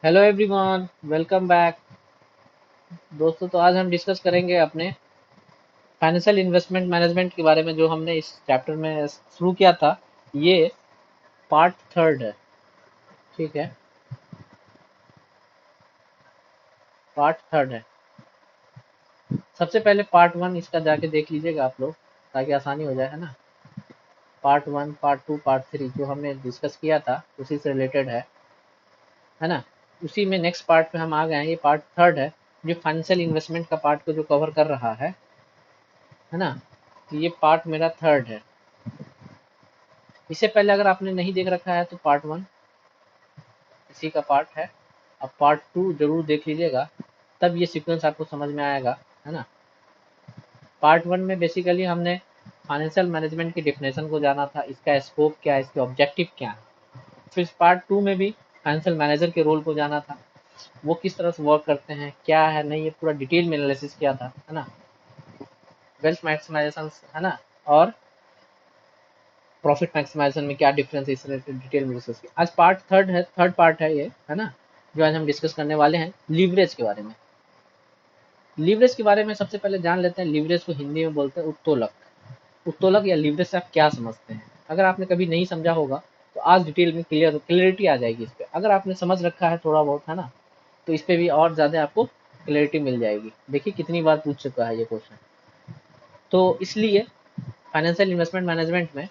Hello everyone, welcome back. दोस्तों, तो आज हम डिस्कस करेंगे अपने फाइनेंशियल इन्वेस्टमेंट मैनेजमेंट के बारे में, जो हमने इस चैप्टर में शुरू किया था। ये पार्ट थर्ड है। ठीक है, पार्ट थर्ड है। सबसे पहले पार्ट वन इसका जाके देख लीजिएगा आप लोग, ताकि आसानी हो जाए, है ना। Part one, part two, part three जो हमने डिस्कस किया था उसी से रिलेटेड है ना। उसी में नेक्स्ट पार्ट में हम आ गए हैं। ये पार्ट थर्ड है, जो फाइनेंशियल इन्वेस्टमेंट का पार्ट को जो कवर कर रहा है ना। तो ये पार्ट मेरा थर्ड है। इससे पहले अगर आपने नहीं देख रखा है तो पार्ट वन इसी का पार्ट है। अब पार्ट टू जरूर देख लीजिएगा, तब ये सीक्वेंस आपको समझ में आएगा, है ना। पार्ट वन में बेसिकली हमने फाइनेंशियल मैनेजमेंट की डिफिनेशन को जाना था, इसका स्कोप क्या है, इसके ऑब्जेक्टिव क्या है। फिर पार्ट टू में भी फाइनेंशियल मैनेजर के रोल को जाना था, वो किस तरह से वर्क करते हैं, क्या है नहीं, ये पूरा डिटेल में एनालिसिस किया था, है ना। वेल्थ मैक्सिमाइजेशन, है ना, और प्रॉफिट मैक्सिमाइजेशन में क्या डिफरेंस है, इस रिलेटेड डिटेल में डिस्कस किया। आज पार्ट थर्ड है, थर्ड पार्ट है ये, है ना। जो आज हम डिस्कस करने वाले हैं लीवरेज के बारे में। लीवरेज के बारे में सबसे पहले जान लेते हैं। लीवरेज को हिंदी में बोलते हैं उत्तोलक। उत्तोलक या लीवरेज से आप क्या समझते हैं? अगर आपने कभी नहीं समझा होगा तो आज डिटेल में क्लियरिटी आ जाएगी इस पर। अगर आपने समझ रखा है थोड़ा बहुत, है ना, तो इस पे भी और ज़्यादा आपको क्लियरिटी मिल जाएगी। देखिए कितनी बार पूछ चुका है ये क्वेश्चन। तो इसलिए फाइनेंशियल इन्वेस्टमेंट मैनेजमेंट में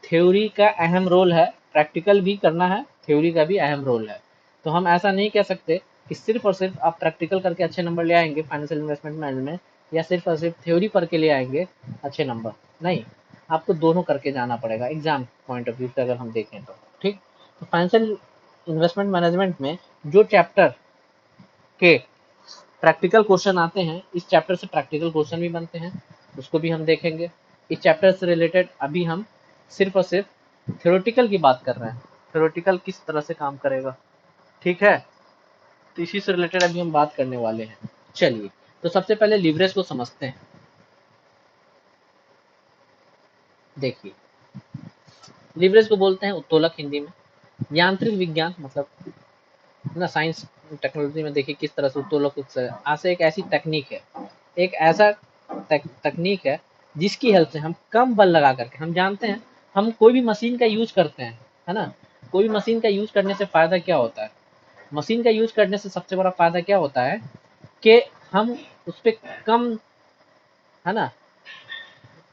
थ्योरी का अहम रोल है, प्रैक्टिकल भी करना है, थ्योरी का भी अहम रोल है। तो हम ऐसा नहीं कह सकते कि सिर्फ और सिर्फ आप प्रैक्टिकल करके अच्छे नंबर ले आएंगे फाइनेंशियल इन्वेस्टमेंट मैनेजमेंट, या सिर्फ और सिर्फ थ्योरी पढ़ के ले आएंगे अच्छे नंबर। नहीं, आपको दोनों करके जाना पड़ेगा एग्जाम पॉइंट ऑफ व्यू से अगर हम देखें तो। ठीक, तो फाइनेंशियल इन्वेस्टमेंट मैनेजमेंट में जो चैप्टर के प्रैक्टिकल क्वेश्चन आते हैं, इस चैप्टर से प्रैक्टिकल क्वेश्चन भी बनते हैं, उसको भी हम देखेंगे। इस चैप्टर से रिलेटेड अभी हम सिर्फ और सिर्फ थ्योरेटिकल की बात कर रहे हैं, थ्योरेटिकल किस तरह से काम करेगा। ठीक है, तो इसी से रिलेटेड अभी हम बात करने वाले हैं। चलिए, तो सबसे पहले लीवरेज को समझते हैं। देखिए, लीवरेज को बोलते हैं उत्तोलक हिंदी में। यांत्रिक विज्ञान मतलब ना, साइंस टेक्नोलॉजी में देखिए किस तरह से उत्तोलक आज से एक ऐसी तकनीक है, एक ऐसा तकनीक है जिसकी हेल्प से हम कम बल लगा करके, हम जानते हैं, हम कोई भी मशीन का यूज करते हैं, है ना। कोई भी मशीन का यूज करने से फायदा क्या होता है? मशीन का यूज करने से सबसे बड़ा फायदा क्या होता है कि हम उस पर कम, है ना,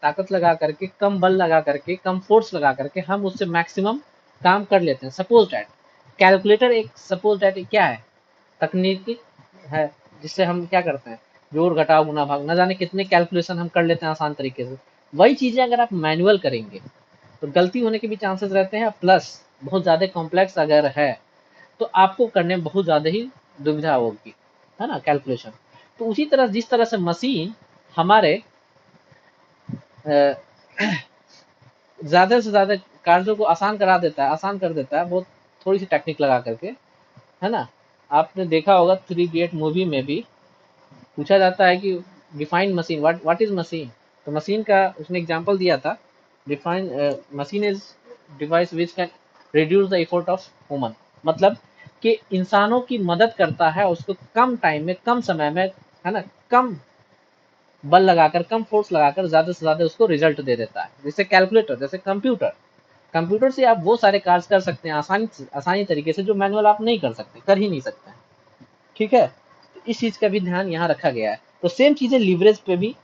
ताकत लगा करके, कम बल लगा करके, कम फोर्स लगा करके हम उससे मैक्सिमम काम कर लेते हैं। सपोज डैट कैलकुलेटर एक, सपोज डैट क्या है, तकनीकी है, जिससे हम क्या करते हैं, जोड़ घटाव गुना भाग, न जाने कितने कैलकुलेशन हम कर लेते हैं आसान तरीके से। वही चीजें अगर आप मैनुअल करेंगे तो गलती होने के भी चांसेस रहते हैं, प्लस बहुत ज्यादा कॉम्प्लेक्स अगर है तो आपको करने में बहुत ज्यादा ही दुविधा होगी, है ना, कैलकुलेशन। तो उसी तरह जिस तरह से मशीन हमारे ज्यादा से ज्यादा कार्यों को आसान करा देता है, आसान कर देता है, बहुत थोड़ी सी टेक्निक लगा करके, है ना। आपने देखा होगा 3 इडियट मूवी में भी पूछा जाता है कि define machine, what is machine. तो मशीन का उसने एग्जांपल दिया था, define machine is device which can reduce the effort of human. मतलब कि इंसानों की मदद करता है, उसको कम टाइम में, कम समय में, है ना, कम बल लगाकर, कम फोर्स लगाकर ज्यादा से ज्यादा उसको रिजल्ट दे देता है। जैसे कैलकुलेटर, जैसे कंप्यूटर, कंप्यूटर से आप वो सारे कार्य कर सकते हैं आसानी तरीके से, जो मैनुअल आप नहीं कर सकते, कर ही नहीं सकते। ठीक है, तो इस चीज का भी ध्यान यहाँ रखा गया है। तो सेम चीजें लीवरेज पे भी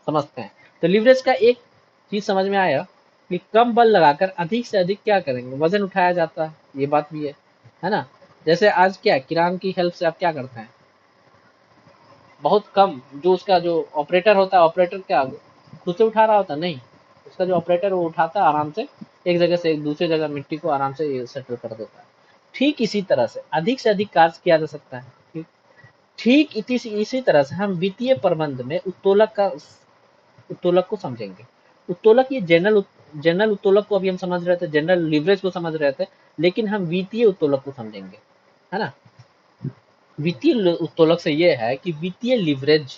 समझते हैं। तो लीवरेज का एक चीज समझ में आया कि कम बल लगाकर अधिक से अधिक क्या करेंगे, वजन उठाया जाता है, ये बात भी है ना। जैसे आज क्या किरान की हेल्प से आप क्या करते हैं, बहुत कम, जो उसका जो ऑपरेटर होता है, ऑपरेटर क्या खुद से उठा रहा होता नहीं, उसका जो ऑपरेटर वो उठाता है आराम से, एक जगह से एक दूसरी जगह मिट्टी को आराम से सेटल कर देता है। ठीक इसी तरह से अधिक कार्य किया जा सकता है। ठीक इसी तरह से हम वित्तीय प्रबंध में उत्तोलक को समझेंगे। उत्तोलक ये जनरल उत्तोलक को अभी हम समझ रहे थे, जनरल लीवरेज को समझ रहे थे, लेकिन हम वित्तीय उत्तोलक को समझेंगे, है ना। वित्तीय उत्तोलक से ये है कि वित्तीय लीवरेज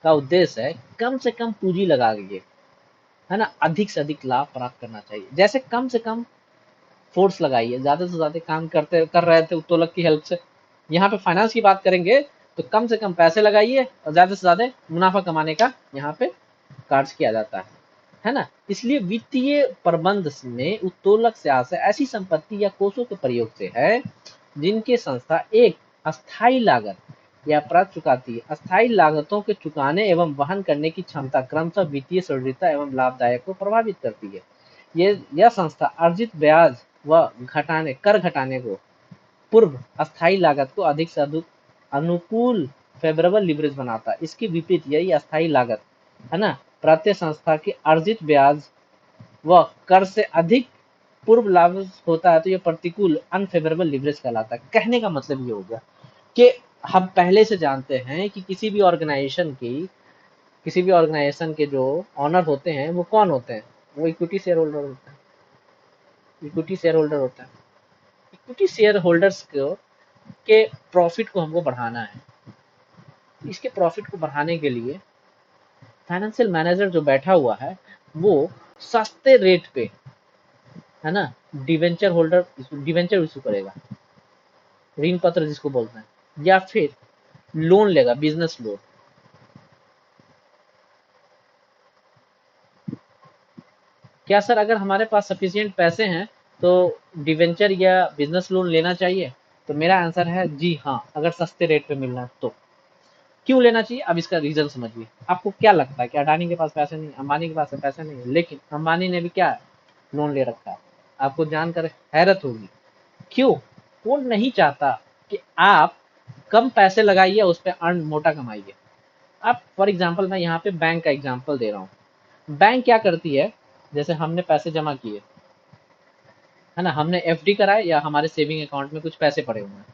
का उद्देश्य है कम से कम पूंजी लगा के, है ना, अधिक से अधिक लाभ प्राप्त करना चाहिए। जैसे कम से कम फोर्स लगाई है, ज्यादा से ज्यादा काम कर रहे थे उत्तोलक की हेल्प से। यहाँ पे फाइनेंस की बात करेंगे तो कम से कम पैसे लगाइए और ज्यादा से ज्यादा मुनाफा कमाने का यहाँ पे कार्य किया जाता है ना। इसलिए वित्तीय प्रबंध में उत्तोलक से आशय ऐसी संपत्ति या कोषों के प्रयोग से है जिनके संस्था एक अस्थायी लागत या प्राप्त चुकाती है, अस्थायी लागतों के चुकाने एवं वहन करने की क्षमता क्रमशः वित्तीय सुदृढ़ता एवं लाभदायक को प्रभावित करती है। यह संस्था अर्जित ब्याज व कर घटाने को पूर्व अस्थायी लागत को अधिक से अधिक अनुकूल फेवरेबल लीवरेज बनाता है। इसके विपरीत यही अस्थायी लागत है ना प्रत्येक संस्था के अर्जित ब्याज व कर से अधिक पूर्व लाभ होता है तो यह प्रतिकूल अनफेवरेबल लीवरेज कहलाता है। कहने का मतलब ये हो गया कि हम पहले से जानते हैं कि किसी भी ऑर्गेनाइजेशन के जो ऑनर होते हैं वो कौन होते हैं, वो इक्विटी शेयर होल्डर होते हैं। इक्विटी शेयर होल्डर होता है। इक्विटी शेयर होल्डर्स को के प्रॉफिट को हमको बढ़ाना है। इसके प्रॉफिट को बढ़ाने के लिए फाइनेंशियल मैनेजर जो बैठा हुआ है वो सस्ते रेट पे है ना डिवेंचर इशू करेगा, ऋण पत्र जिसको बोलते हैं, या फिर लोन लेगा, बिजनेस लोन। क्या सर अगर हमारे पास सफिशिएंट पैसे हैं तो डिवेंचर या बिजनेस लोन लेना चाहिए? तो मेरा आंसर है जी हाँ, अगर सस्ते रेट पे मिलना है तो। क्यों लेना चाहिए, अब इसका रीजन समझिए। आपको क्या लगता है कि अडानी के पास पैसे नहीं, अंबानी के पास पैसे नहीं है, लेकिन अंबानी ने भी क्या लोन ले रखा है? आपको जानकर हैरत होगी। क्यों? वो नहीं चाहता कि आप कम पैसे लगाइए उस पर अर्न मोटा कमाइए। अब फॉर एग्जाम्पल मैं यहाँ पे बैंक का एग्जाम्पल दे रहा हूँ। बैंक क्या करती है, जैसे हमने पैसे जमा किए है ना, हमने एफडी कराए या हमारे सेविंग अकाउंट में कुछ पैसे पड़े हुए हैं,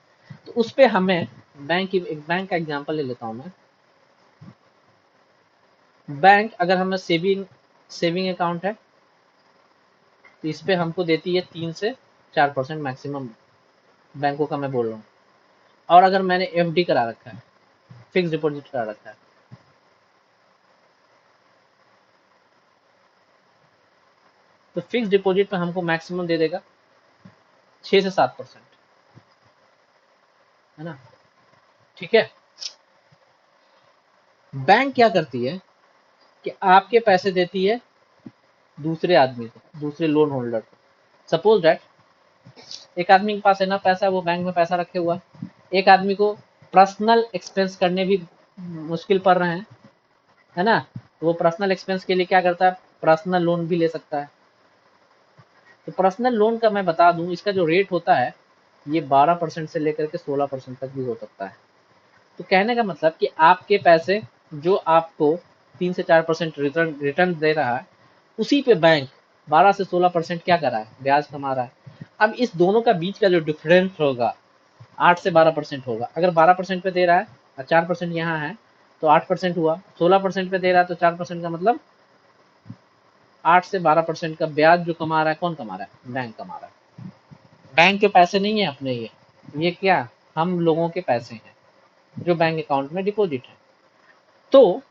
तो उस पे हमें बैंक का एग्जांपल ले लेता हूं मैं। बैंक अगर हमें सेविंग अकाउंट है तो इस पे हमको देती है 3 से 4% मैक्सिमम, बैंकों का मैं बोल रहा हूँ। और अगर मैंने एफडी करा रखा है, फिक्स डिपॉजिट करा रखा है, तो फिक्स डिपॉजिट पे हमको मैक्सिमम दे देगा 6 से 7%, है ना। ठीक है। बैंक क्या करती है कि आपके पैसे देती है दूसरे आदमी को, दूसरे लोन होल्डर को। सपोज दैट एक आदमी के पास है ना पैसा, वो बैंक में पैसा रखे हुआ है, एक आदमी को पर्सनल एक्सपेंस करने भी मुश्किल पड़ रहे हैं, है ना, तो वो पर्सनल एक्सपेंस के लिए क्या करता है, पर्सनल लोन भी ले सकता है। तो पर्सनल लोन का मैं बता दूं, इसका जो रेट होता है ये 12% से लेकर के 16% तक भी हो सकता है। तो कहने का मतलब कि आपके पैसे जो आपको 3 से 4% रिटर्न दे रहा है, उसी पे बैंक 12 से 16% क्या कर रहा है, ब्याज कमा रहा है। अब इस दोनों का बीच का जो डिफरेंस होगा 8 से 12% होगा। अगर 12% पे दे रहा है और 4% यहाँ है तो 8% हुआ, 16% पे दे रहा है तो 4% का मतलब 8 से 12% का ब्याज जो कमा रहा है, कौन कमा रहा है, बैंक कमा रहा है। बैंक के पैसे नहीं है अपने, ये क्या, हम लोगों के पैसे हैं जो बैंक अकाउंट में डिपॉजिट है। तो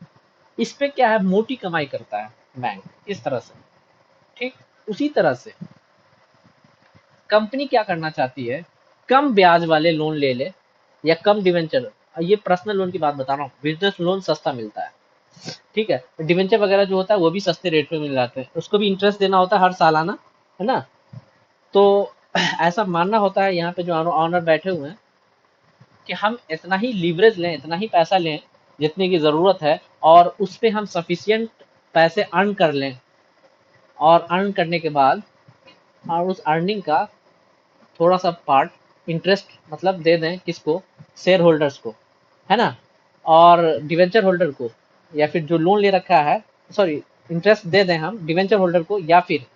इस पे क्या है, मोटी कमाई करता है बैंक इस तरह से। ठीक उसी तरह से कंपनी क्या करना चाहती है, कम ब्याज वाले लोन ले ले या कम डिवेंचर, ये पर्सनल लोन की बात बता रहा हूँ, बिजनेस लोन सस्ता मिलता है, ठीक है। डिवेंचर वगैरह जो होता है वो भी सस्ते रेट पे मिल जाते हैं, उसको भी इंटरेस्ट देना होता है हर सालाना, है ना। तो ऐसा मानना होता है यहाँ पे जो ऑनर बैठे हुए हैं कि हम इतना ही लीवरेज लें, इतना ही पैसा लें जितने की जरूरत है, और उस पर हम सफिशियंट पैसे अर्न कर लें, और अर्न करने के बाद और उस अर्निंग का थोड़ा सा पार्ट इंटरेस्ट मतलब दे दें, किसको, शेयर होल्डर्स को, है ना, और डिवेंचर होल्डर को, या फिर जो लोन ले रखा है, सॉरी, इंटरेस्ट दे दें हम डिवेंचर होल्डर को, या फिर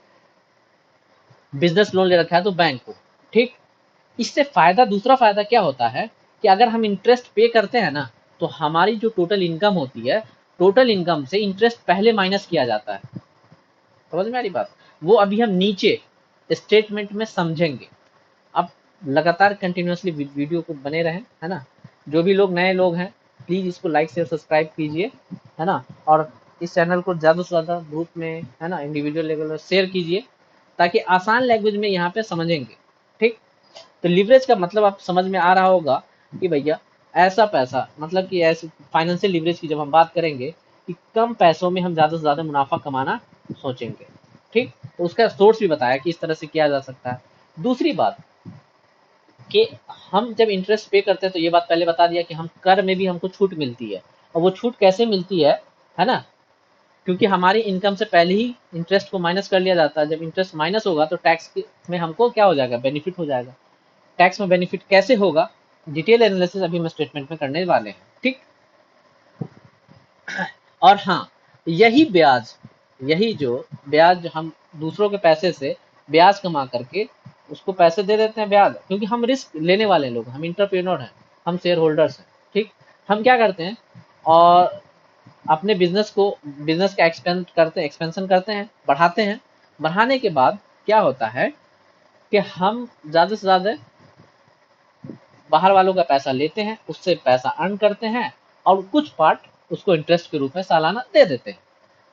बिजनेस लोन ले रखा है तो बैंक को। ठीक, इससे फायदा, दूसरा फायदा क्या होता है कि अगर हम इंटरेस्ट पे करते हैं ना तो हमारी जो टोटल इनकम होती है, टोटल इनकम से इंटरेस्ट पहले माइनस किया जाता है। समझ में आ रही बात? वो अभी हम नीचे स्टेटमेंट में समझेंगे। अब लगातार कंटिन्यूअसली वीडियो को बने रहें, है ना। जो भी लोग नए लोग हैं प्लीज इसको लाइक शेयर सब्सक्राइब कीजिए, है ना, और इस चैनल को ज़्यादा से ज़्यादा ग्रुप में, है ना, इंडिविजुअल लेवल पर शेयर कीजिए, ताकि आसान लैंग्वेज में यहाँ पे समझेंगे। ठीक, तो लीवरेज का मतलब आप समझ में आ रहा होगा कि भैया ऐसा पैसा, मतलब कि ऐसे फाइनेंशियल लीवरेज की जब हम बात करेंगे कि कम पैसों में हम ज़्यादा से ज़्यादा मुनाफा कमाना सोचेंगे। ठीक, तो उसका सोर्स भी बताया कि इस तरह से किया जा सकता है। दूसरी बात कि हम जब इंटरेस्ट पे करते हैं तो ये बात पहले बता दिया कि हम कर में भी हमको छूट मिलती है, और वो छूट कैसे मिलती है ना, क्योंकि हमारी इनकम से पहले ही इंटरेस्ट को माइनस कर लिया जाता है। जब इंटरेस्ट माइनस होगा तो टैक्स में हमको क्या हो जाएगा, बेनिफिट हो जाएगा। टैक्स में बेनिफिट कैसे होगा, डिटेल एनालिसिस अभी हम स्टेटमेंट में करने वाले हैं। ठीक, और हाँ, यही ब्याज, यही जो ब्याज जो हम दूसरों के पैसे से ब्याज कमा करके उसको पैसे दे देते हैं ब्याज, क्योंकि हम रिस्क लेने वाले लोग, हम इंटरप्रेन्योर हैं, हम शेयर होल्डर्स हैं। ठीक, हम क्या करते हैं और अपने बिजनेस का एक्सपेंशन करते हैं, बढ़ाते हैं। बढ़ाने के बाद क्या होता है कि हम ज़्यादा से ज़्यादा बाहर वालों का पैसा लेते हैं, उससे पैसा अर्न करते हैं, और कुछ पार्ट उसको इंटरेस्ट के रूप में सालाना दे देते हैं।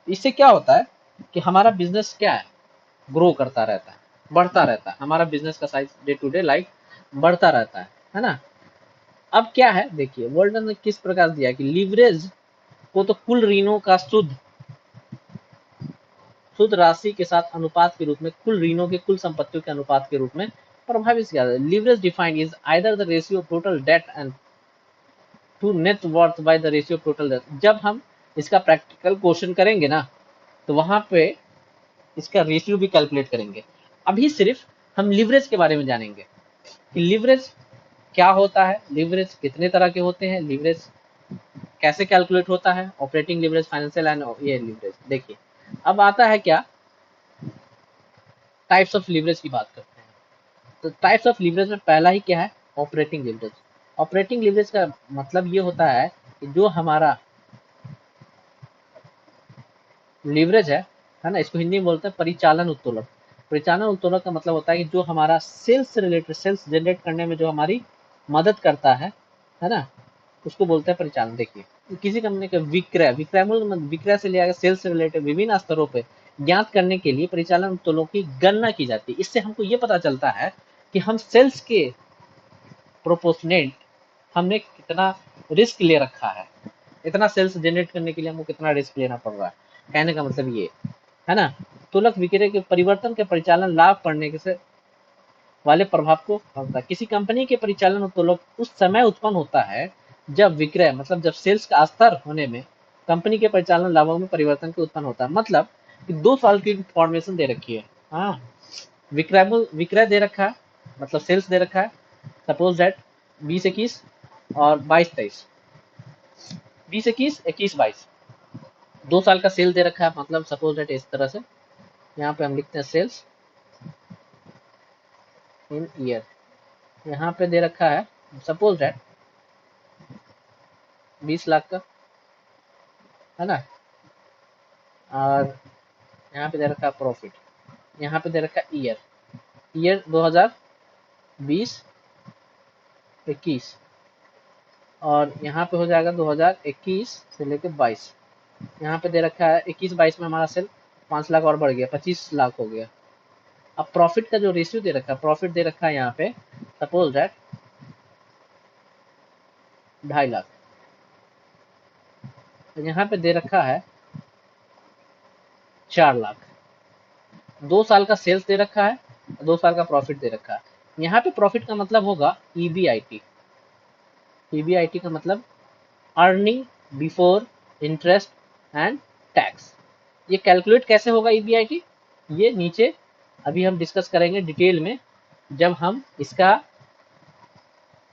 इससे क्या होता है कि हमारा बिजनेस क्या है, ग्रो करता रहता है, बढ़ता रहता है, हमारा बिजनेस का size day to day life बढ़ता रहता है ना। अब क्या है देखिए, वर्ल्डन ने किस प्रकार दिया कि लीवरेज को तो कुल ऋणों का शुद्ध राशि के साथ अनुपात के रूप में, कुल ऋणों के कुल संपत्तियों के अनुपात के रूप में प्रभावित किया जाता है। Leverage defined is either the ratio of total debt and to net worth by the ratio of total debt. जब हम इसका प्रैक्टिकल क्वेश्चन करेंगे ना, तो वहां पे इसका रेशियो भी कैलकुलेट करेंगे। अभी सिर्फ हम लीवरेज के बारे में जानेंगे कि लीवरेज क्या होता है, लीवरेज कितने तरह के होते हैं, लीवरेज कैसे कैलकुलेट होता है, ऑपरेटिंग लीवरेज, फाइनेंशियल एंड ये लीवरेज। देखिए, अब आता है क्या, टाइप्स ऑफ लीवरेज की बात करते हैं। तो टाइप्स ऑफ लीवरेज में पहला ही क्या है, ऑपरेटिंग लीवरेज। ऑपरेटिंग लीवरेज का मतलब ये होता है कि जो हमारा लीवरेज है ना, इसको हिंदी में बोलते हैं परिचालन उत्तोलन। परिचालन उत्तोलन का मतलब होता है कि जो हमारा सेल्स से रिलेटेड, सेल्स जनरेट करने में जो हमारी मदद करता है ना, उसको बोलते हैं परिचालन। देखिए, किसी कंपनी का विक्रय, विक्रय से लिया सेल्स से रिलेटेड विभिन्न स्तरों पे ज्ञात करने के लिए परिचालन उत्तोलन की गणना की जाती है। इससे हमको ये पता चलता है कि हम सेल्स के प्रोपोर्शनेट हमने कितना रिस्क ले रखा है, इतना सेल्स जनरेट करने के लिए हमको कितना रिस्क लेना पड़ रहा है। कहने का मतलब ये है ना। तुलक विक्रय के परिवर्तन के परिचालन लाभ पड़ने से वाले प्रभाव को समझता है। किसी कंपनी के परिचालन तुलक उस समय उत्पन्न होता है जब विक्रय, मतलब जब सेल्स का स्तर होने में कंपनी के परिचालन लाभों में परिवर्तन के उत्पन्न होता है। मतलब कि 2 साल की इंफॉर्मेशन दे रखी है, हाँ, विक्रय दे रखा है, मतलब सेल्स दे रखा है, सपोज दैट 20-21 और 22-23, 20-21, 21-22, 2 साल का सेल दे रखा है। मतलब सपोज दैट इस तरह से यहाँ पे हम लिखते हैं सेल्स इन ईयर, यहाँ पे दे रखा है सपोज दैट 20 लाख का, है ना, और यहाँ पे दे रखा है प्रॉफिट, यहाँ पे दे रखा है ईयर 2020-21, और यहाँ पे हो जाएगा 2021 से लेकर 22। यहाँ पे दे रखा है 21-22 में हमारा सेल 5 लाख और बढ़ गया, 25 लाख हो गया। अब प्रॉफिट का जो रेशियो दे रखा है, प्रॉफिट दे रखा है यहाँ पे सपोज दैट 2.5 लाख, तो यहाँ पे दे रखा है 4 लाख। 2 साल का सेल्स दे रखा है, 2 साल का प्रॉफिट दे रखा है। यहाँ पे प्रॉफिट का मतलब होगा ईबीआईटी। ईबीआईटी का मतलब earning before interest and tax. ये कैलकुलेट कैसे होगा ईबीआईटी, ये नीचे अभी हम डिस्कस करेंगे डिटेल में, जब हम इसका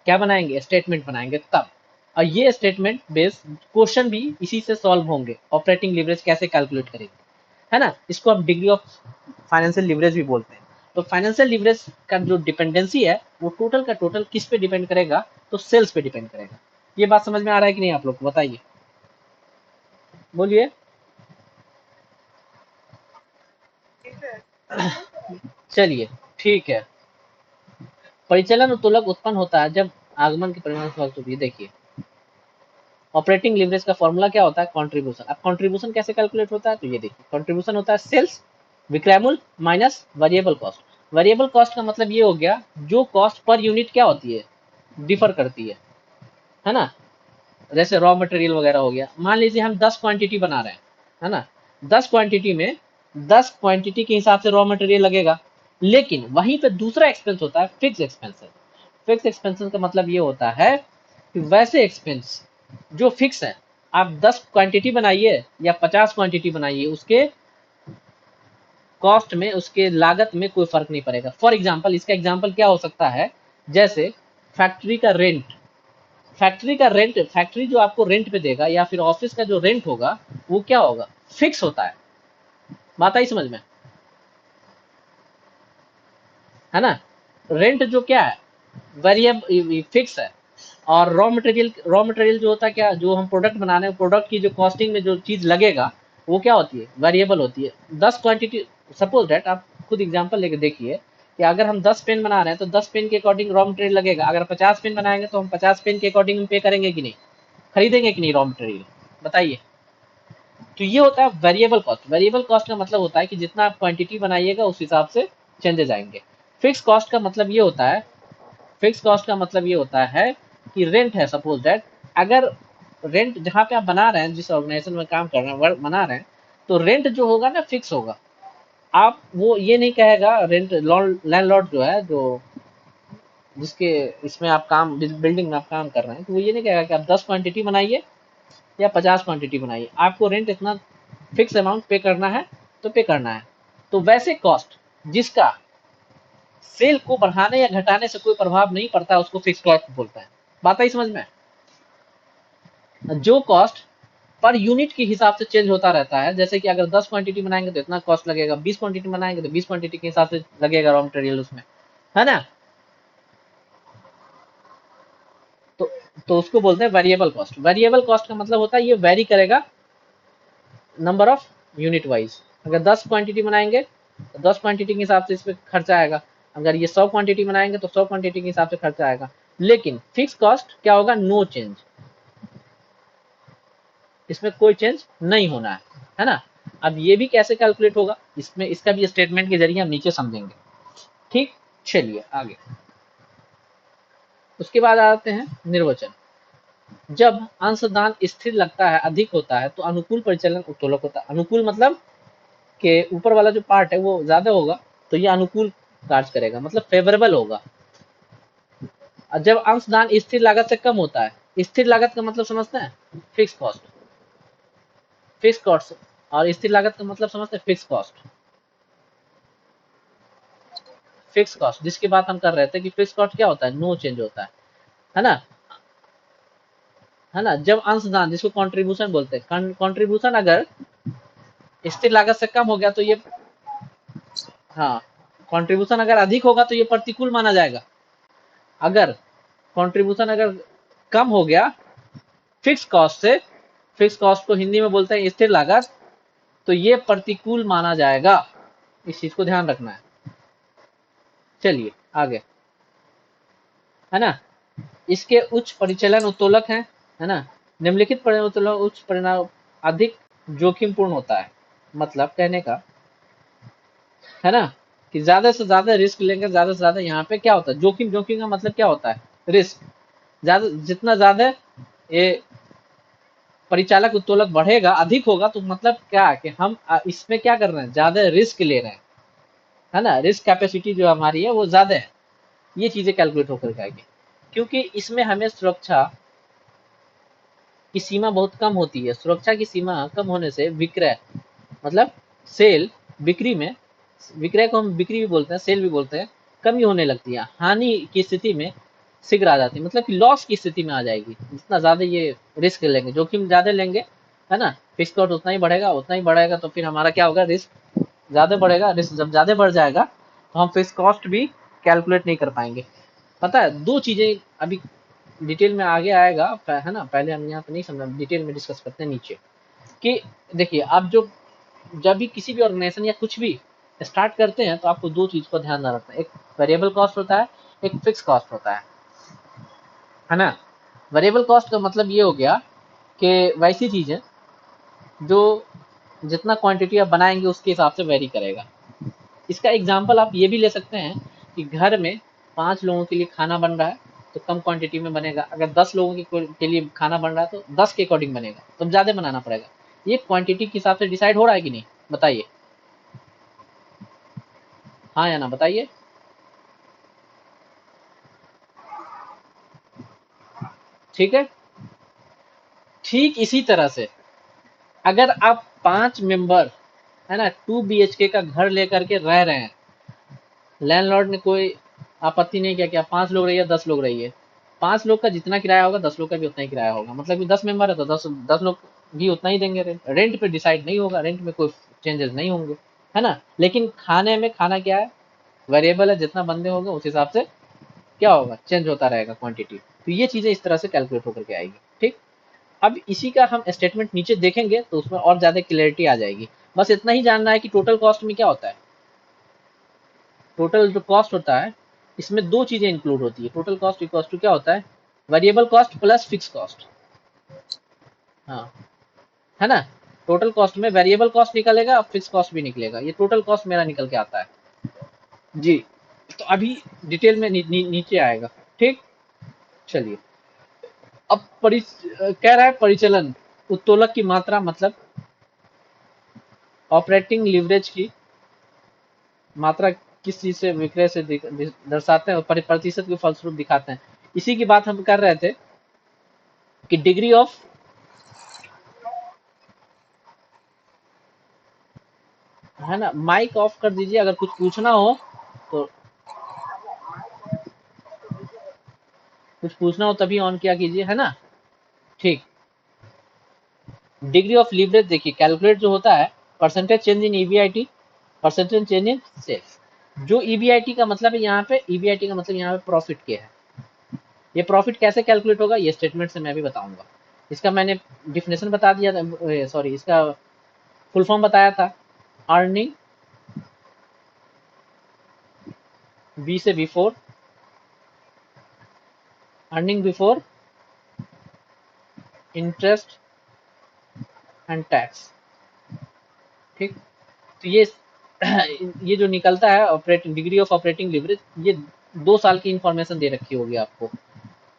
क्या बनाएंगे, स्टेटमेंट बनाएंगे तब। और ये स्टेटमेंट बेस्ड क्वेश्चन भी इसी से सॉल्व होंगे, ऑपरेटिंग लीवरेज कैसे कैलकुलेट करेंगे, है ना। इसको हम डिग्री ऑफ फाइनेंशियल लीवरेज भी बोलते हैं। तो फाइनेंशियल लीवरेज का जो डिपेंडेंसी है वो टोटल का टोटल किस पे डिपेंड करेगा, तो सेल्स पे डिपेंड करेगा। ये बात समझ में आ रहा है कि नहीं आप लोग को, बताइए, बोलिए। चलिए, ठीक है। परिचालन उत्तोलक उत्पन्न होता है जब आगमन के परिमाण से होती है। देखिए, ऑपरेटिंग लीवरेज का फॉर्मूला क्या होता है, कंट्रीब्यूशन। अब कंट्रीब्यूशन कैसे कैलकुलेट होता है, तो ये देखिए, कंट्रीब्यूशन होता है सेल्स विक्रय मूल्य minus variable cost. Variable cost का मतलब ये हो गया जो कॉस्ट पर यूनिट क्या होती है, डिफर करती है ना। जैसे रॉ मटेरियल वगैरह हो गया, मान लीजिए हम 10 क्वांटिटी बना रहे हैं, है ना, 10 क्वांटिटी में 10 क्वांटिटी के हिसाब से रॉ मटेरियल लगेगा, लेकिन वहीं पे दूसरा एक्सपेंस होता है फिक्स एक्सपेंस। फिक्स एक्सपेंस का मतलब ये होता है कि वैसे एक्सपेंस जो फिक्स है, आप 10 क्वांटिटी बनाइए या 50 क्वांटिटी बनाइए, उसके कॉस्ट में, उसके लागत में कोई फर्क नहीं पड़ेगा। फॉर एग्जाम्पल, इसका एग्जाम्पल क्या हो सकता है, जैसे फैक्ट्री का रेंट। फैक्ट्री का रेंट, फैक्ट्री जो आपको रेंट पे देगा या फिर ऑफिस का जो रेंट होगा वो क्या होगा, फिक्स होता है। बात आई समझ में, है ना। रेंट जो क्या है, वेरिएबल फिक्स है। और रॉ मटेरियल जो होता है क्या, जो हम प्रोडक्ट बना रहे हैं, प्रोडक्ट की जो कॉस्टिंग में जो चीज लगेगा वो क्या होती है, वेरिएबल होती है। 10 क्वांटिटी, सपोज दैट आप खुद एग्जांपल लेके देखिए कि अगर हम 10 पेन बना रहे हैं तो 10 पेन के अकॉर्डिंग रॉ मटेरियल लगेगा। अगर 50 पेन बनाएंगे तो हम 50 पेन के अकॉर्डिंग पे करेंगे कि नहीं, खरीदेंगे कि नहीं रॉ मटेरियल, बताइए। तो ये होता है वेरिएबल कॉस्ट। वेरिएबल कॉस्ट का मतलब होता है कि जितना आप क्वांटिटी बनाइएगा उस हिसाब से चेंजेस आएंगे। फिक्स कॉस्ट का मतलब ये होता है, फिक्स कॉस्ट का मतलब ये होता है कि रेंट है, सपोज दैट अगर रेंट जहाँ पे आप बना रहे हैं, जिस ऑर्गेनाइजेशन में काम कर रहे हैं, वर्क बना रहे हैं, तो रेंट जो होगा ना फिक्स होगा। आप वो ये नहीं कहेगा, रेंट लैंडलॉर्ड जो है, जो जिसके इसमें आप काम, बिल्डिंग में आप काम कर रहे हैं, तो वो ये नहीं कहेगा कि आप 10 क्वांटिटी बनाइए या 50 क्वांटिटी बनाइए, आपको रेंट इतना फिक्स अमाउंट पे करना है तो पे करना है। तो वैसे कॉस्ट जिसका सेल को बढ़ाने या घटाने से कोई प्रभाव नहीं पड़ता है, उसको फिक्स कॉस्ट बोलते हैं। बात आई समझ में। जो कॉस्ट पर यूनिट के हिसाब से चेंज होता रहता है, जैसे कि अगर 10 क्वांटिटी बनाएंगे तो इतना कॉस्ट लगेगा, 20 क्वांटिटी बनाएंगे तो 20 क्वांटिटी के हिसाब से लगेगा रॉ मटेरियल उसमें, है ना। तो तो उसको बोलते हैं वेरिएबल कॉस्ट। वेरिएबल कॉस्ट का मतलब होता है ये वेरी करेगा नंबर ऑफ यूनिट वाइज। अगर 10 क्वांटिटी बनाएंगे तो 10 क्वांटिटी के हिसाब से इस पर खर्चा आएगा। अगर ये 100 क्वांटिटी बनाएंगे तो 100 क्वांटिटी के हिसाब से खर्चा आएगा। लेकिन फिक्स कॉस्ट क्या होगा, नो चेंज, इसमें कोई चेंज नहीं होना है ना। अब ये भी कैसे कैलकुलेट होगा, इसमें इसका भी स्टेटमेंट के जरिए हम नीचे समझेंगे। ठीक, चलिए आगे। उसके बाद आते हैं निर्वचन। जब अंशदान स्थिर लगता है, अधिक होता है, तो अनुकूल परिचालन उत्तोलक होता है। अनुकूल मतलब कि ऊपर वाला जो पार्ट है वो ज्यादा होगा, तो ये अनुकूल कार्य करेगा, मतलब फेवरेबल होगा। और जब अंशदान स्थिर लागत से कम होता है, स्थिर लागत का मतलब समझते हैं, फिक्स कॉस्ट। फिक्स कॉस्ट और स्थिर लागत का मतलब समझते हैं, फिक्स कॉस्ट। फिक्स कॉस्ट जिसकी बात हम कर रहे थे कि फिक्स कॉस्ट क्या होता है, नो चेंज होता है ना, है ना। जब अंशदान, जिसको कंट्रीब्यूशन बोलते हैं, कंट्रीब्यूशन अगर स्थिर लागत से कम हो गया तो ये, हाँ, कंट्रीब्यूशन अगर अधिक होगा तो ये प्रतिकूल माना जाएगा। अगर कंट्रीब्यूशन अगर कम हो गया फिक्स कॉस्ट से, फिक्स कॉस्ट को हिंदी में बोलते हैं स्थिर लागत, तो ये प्रतिकूल माना जाएगा। इस चीज को ध्यान रखना है। चलिए आगे, है ना। इसके उच्च परिचालन उत्तोलक हैं, है ना। निम्नलिखित उत्तोलक उच्च परिणाम अधिक जोखिम पूर्ण होता है, मतलब कहने का, है ना, कि ज्यादा से ज्यादा रिस्क लेंगे, ज्यादा से ज्यादा यहाँ पे क्या होता है, जोखिम। जोखिम का मतलब क्या होता है, रिस्क। ज्यादा, जितना ज्यादा ये परिचालक उत्तोलक बढ़ेगा, अधिक होगा, तो मतलब क्या कि हम इसमें क्या कर रहे हैं, ज्यादा रिस्क ले रहे हैं, है ना। रिस्क कैपेसिटी जो हमारी है वो ज्यादा है। ये चीजें कैलकुलेट होकर जाएगी, क्योंकि इसमें हमें सुरक्षा की सीमा बहुत कम होती है। सुरक्षा की सीमा कम होने से विक्रय, मतलब सेल, बिक्री में, विक्रय को हम बिक्री भी बोलते हैं, सेल भी बोलते हैं, कमी होने लगती है। हानि की स्थिति में शीघ्र आ जाती है, मतलब कि लॉस की स्थिति में आ जाएगी। जितना ज्यादा ये रिस्क लेंगे, जोखिम ज्यादा लेंगे, है ना, फिक्स कॉस्ट उतना ही बढ़ेगा, उतना ही बढ़ेगा, तो फिर हमारा क्या होगा, रिस्क ज्यादा बढ़ेगा। रिस्क जब ज्यादा बढ़ जाएगा तो हम फिक्स कॉस्ट भी कैलकुलेट नहीं कर पाएंगे। पता है, दो चीजें अभी डिटेल में आगे आएगा, है ना, पहले हम यहाँ पे नहीं समझा, डिटेल में डिस्कस करते हैं नीचे। कि देखिए, आप जो जब भी किसी भी ऑर्गेनाइजेशन या कुछ भी स्टार्ट करते हैं तो आपको दो चीज को ध्यान में रखना है, एक वेरिएबल कॉस्ट होता है, एक फिक्स कॉस्ट होता है ना। वेरिएबल कॉस्ट का मतलब ये हो गया कि वैसी चीज है जो जितना क्वांटिटी आप बनाएंगे उसके हिसाब से वेरी करेगा। इसका एग्जाम्पल आप ये भी ले सकते हैं कि घर में 5 लोगों के लिए खाना बन रहा है तो कम क्वांटिटी में बनेगा, अगर 10 लोगों के लिए खाना बन रहा है तो 10 के अकॉर्डिंग बनेगा, तो ज़्यादा बनाना पड़ेगा। ये क्वांटिटी के हिसाब से डिसाइड हो रहा है कि नहीं, बताइए, हाँ या ना बताइए। ठीक है, ठीक इसी तरह से अगर आप 5 मेंबर है ना 2 BHK का घर लेकर के रह रहे हैं, लैंडलॉर्ड ने कोई आपत्ति नहीं किया कि आप 5 लोग रहिए 10 लोग रहिए, 5 लोग का जितना किराया होगा 10 लोग का भी उतना ही किराया होगा, मतलब कि 10 मेंबर है तो 10 लोग भी उतना ही देंगे। रेंट रेंट पे डिसाइड नहीं होगा, रेंट में कोई चेंजेस नहीं होंगे, है ना। लेकिन खाने में, खाना क्या है, वेरिएबल है, जितना बंदे होंगे उस हिसाब से क्या होगा, चेंज होता रहेगा क्वांटिटी। तो ये चीजें इस तरह से कैलकुलेट होकर के आएगी। ठीक, अब इसी का हम स्टेटमेंट नीचे देखेंगे तो उसमें और ज्यादा क्लियरिटी आ जाएगी। बस इतना ही जानना है कि टोटल कॉस्ट में क्या होता है। टोटल जो कॉस्ट होता है इसमें दो चीजें इंक्लूड होती है। टोटल कॉस्ट इक्वल टू क्या होता है, variable cost plus fix cost. हाँ, है ना। टोटल कॉस्ट में वेरिएबल कॉस्ट निकलेगा और फिक्स कॉस्ट भी निकलेगा, ये टोटल कॉस्ट मेरा निकल के आता है जी। तो अभी डिटेल में नीचे आएगा। ठीक, चलिए। अब कह रहा है परिचालन उत्तोलक की मात्रा, मतलब ऑपरेटिंग लीवरेज की मात्रा किस चीज से विक्रय से दर्शाते हैं और प्रतिशत के फलस्वरूप दिखाते हैं। इसी की बात हम कर रहे थे कि डिग्री ऑफ, है ना, माइक ऑफ कर दीजिए, अगर कुछ पूछना हो तो, कुछ पूछना हो तभी ऑन किया कीजिए, है ना। ठीक, डिग्री ऑफ लीवरेज देखिए, कैलकुलेट जो होता है percentage change in EBIT, percentage change in sales. जो ईबीआईटी का मतलब है यहाँ पे, ईबीआईटी का मतलब यहाँ पे प्रॉफिट के है। ये प्रॉफिट कैसे कैलकुलेट होगा ये स्टेटमेंट से मैं भी बताऊंगा। इसका मैंने डिफिनेशन बता दिया था, सॉरी इसका फुल फॉर्म बताया था, अर्निंग बी से before, earning before interest and tax. ठीक, तो ये जो निकलता है operating degree of operating leverage, ये 2 साल की इंफॉर्मेशन दे रखी होगी आपको।